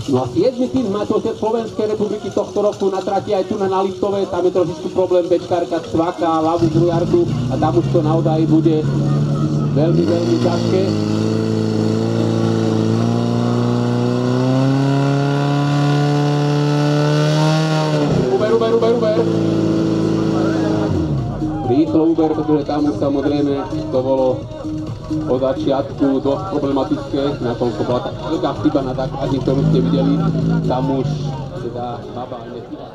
No a 7. tým majstrovstiev Slovenskej republiky tohto roku na trati aj tu na Liptove, tam je trošičku problém, bečkárka cvaká ľavú drujarku a tam už to naozaj bude veľmi, veľmi ťažké. Uber. Rýchlo Uber, pretože tam už samozrejme to bolo od začiatku dosť problematické, nakoľko bola tak veľká chyba na základni, ktorú ste videli, tam už teda baba nechyba.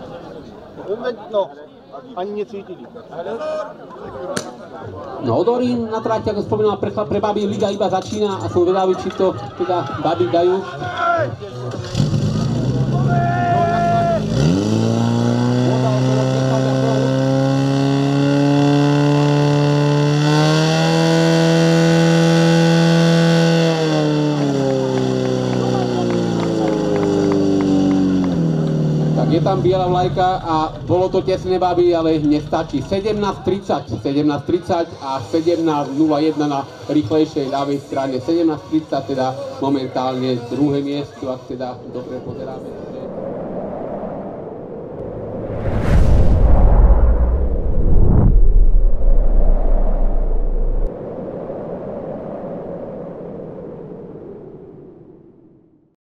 No, ani necítili. No Odorín na tráti, ako spomínala, pre baby liga iba začína a som vedavý, či to teda baby dajú. Je tam biela vlajka a bolo to tesné, baby, ale nestačí. 17:30 a 17:01 na rýchlejšej ľavej strane. 17:30 teda momentálne druhé miesto, ak teda dobre pozeráme.